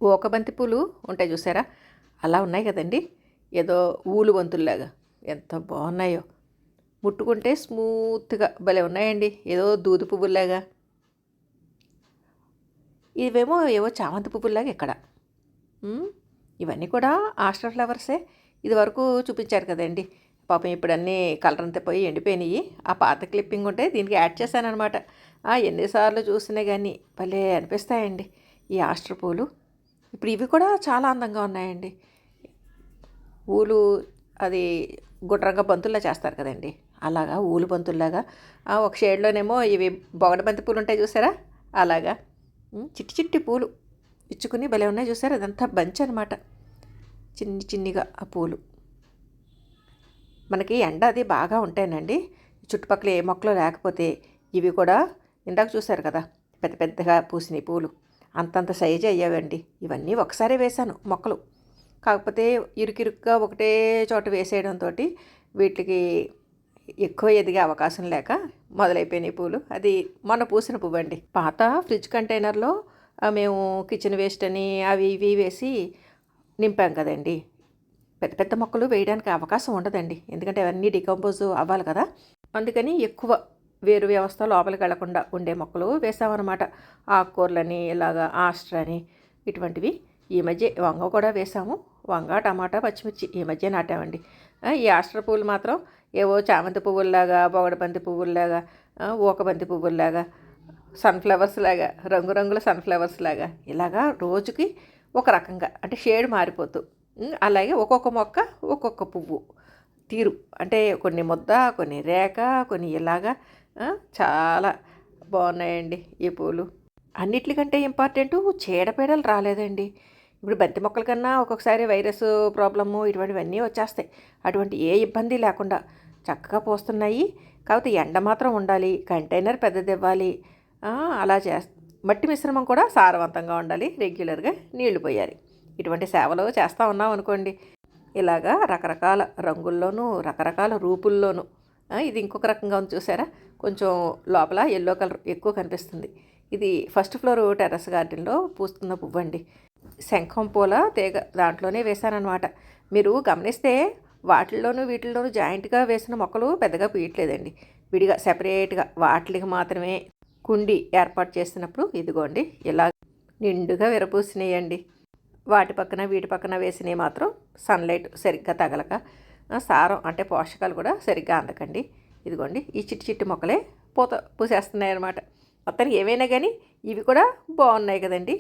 ఓకబంతి పూలు ఉంటాయి చూసారా, అలా ఉన్నాయి కదండి. ఏదో ఊలు బంతుల్లాగా ఎంత బాగున్నాయో, ముట్టుకుంటే స్మూత్గా భలే ఉన్నాయండి, ఏదో దూది పువ్వుల్లాగా. ఇవేమో ఏవో చామంతి పువ్వుల్లాగా ఇక్కడ. ఇవన్నీ కూడా ఆస్టర్ ఫ్లవర్సే. ఇది వరకు చూపించారు కదండి, పాపం ఇప్పుడు అన్నీ కలర్ అంతా పోయి ఎండిపోయినాయి. ఆ పాత క్లిప్పింగ్ ఉంటే దీనికి యాడ్ చేశానమాట. ఎన్నిసార్లు చూసినా కానీ భలే అనిపిస్తాయండి ఈ ఆస్టర్ పూలు. ఇప్పుడు ఇవి కూడా చాలా అందంగా ఉన్నాయండి. ఊలు అది గుట్రంగా బంతుల్లా చేస్తారు కదండి, అలాగా ఊలు బంతుల్లాగా. ఒక షేడ్లోనేమో ఇవి బొగడ బంతి పూలు ఉంటాయి చూసారా, అలాగా చిట్టి చిట్టి పూలు ఇచ్చుకుని భలే ఉన్నాయి చూసారా. అదంతా బంచ్ అనమాట, చిన్ని చిన్నిగా ఆ పూలు. మనకి ఎండ అది బాగా ఉంటాయండి, చుట్టుపక్కల ఏ మొక్కలు లేకపోతే ఇవి కూడా ఇందాక చూశారు కదా, పెద్ద పెద్దగా పూసినాయి పూలు, అంతంత సైజు అయ్యావండి. ఇవన్నీ ఒకసారి వేశాను మొక్కలు, కాకపోతే ఇరుకిరుగ్గా ఒకటే చోట వేసేయడంతో వీటికి ఎక్కువ ఎదిగే అవకాశం లేక మొదలైపోయినాయి పూలు. అది మొన్న పూసిన పువ్వు అండి. పాత ఫ్రిడ్జ్ కంటైనర్లో మేము కిచెన్ వేస్ట్ అని అవి ఇవి వేసి నింపాం కదండి. పెద్ద పెద్ద మొక్కలు వేయడానికి అవకాశం ఉండదండి, ఎందుకంటే అవన్నీ డికంపోజ్ అవ్వాలి కదా. అందుకని ఎక్కువ వేరు వ్యవస్థ లోపలికి వెళ్లకుండా ఉండే మొక్కలు వేసామన్నమాట. ఆకుకూరలని, ఇలాగా ఆస్టర్ అని ఇటువంటివి. ఈ మధ్య వంగ కూడా వేసాము, వంగ, టమాటా, పచ్చిమిర్చి ఈ మధ్య నాటామండి. ఈ ఆస్టర్ పువ్వులు మాత్రం ఏవో చామంతి పువ్వుల్లాగా, బొగడబంతి పువ్వుల్లాగా, ఊకబంతి పువ్వుల్లాగా, సన్ఫ్లవర్స్ లాగా, రంగురంగుల సన్ఫ్లవర్స్ లాగా, ఇలాగా రోజుకి ఒక రకంగా అంటే షేడ్ మారిపోతూ, అలాగే ఒక్కొక్క మొక్క ఒక్కొక్క పువ్వు తీరు, అంటే కొన్ని ముద్ద, కొన్ని రేఖ, కొన్ని ఇలాగా చాలా బాగున్నాయండి ఈ పూలు. అన్నిటికంటే ఇంపార్టెంటు చీడపీడలు రాలేదండి. ఇప్పుడు బంతి మొక్కల కన్నా ఒక్కొక్కసారి వైరస్ ప్రాబ్లము ఇటువంటివన్నీ వచ్చేస్తాయి. అటువంటి ఏ ఇబ్బంది లేకుండా చక్కగా పోస్తున్నాయి. కాకపోతే ఎండ మాత్రం ఉండాలి, కంటైనర్ పెద్దది ఇవ్వాలి, అలా మట్టి మిశ్రమం కూడా సారవంతంగా ఉండాలి, రెగ్యులర్గా నీళ్లు పోయాలి. ఇటువంటి సేవలు చేస్తూ ఉన్నాం అనుకోండి, ఇలాగా రకరకాల రంగుల్లోనూ రకరకాల రూపుల్లోనూ. ఇది ఇంకొక రకంగా ఉంది చూసారా, కొంచెం లోపల ఎల్లో కలర్ ఎక్కువ కనిపిస్తుంది. ఇది ఫస్ట్ ఫ్లోర్ టెర్రస్ గార్డెన్లో పూస్తున్న పువ్వు అండి. శంఖం పూల తీగ దాంట్లోనే వేశానన్నమాట. మీరు గమనిస్తే వాటిల్లోనూ వీటిల్లోనూ జాయింట్గా వేసిన మొక్కలు పెద్దగా పూయట్లేదండి, విడిగా సెపరేట్గా వాటికి మాత్రమే కుండి ఏర్పాటు చేసినప్పుడు ఇదిగోండి ఇలా నిండుగా విరపూసినాయండి. వాటి పక్కన వీటి పక్కన వేసినవి మాత్రం సన్లైట్ సరిగ్గా తగలక, సారం అంటే పోషకాలు కూడా సరిగ్గా అందకండి. ఇదిగోండి ఈ చిట్టి చిట్టి మొక్కలే పూసేస్తున్నాయి అన్నమాట. మొత్తానికి ఏమైనా కానీ ఇవి కూడా బాగున్నాయి కదండి.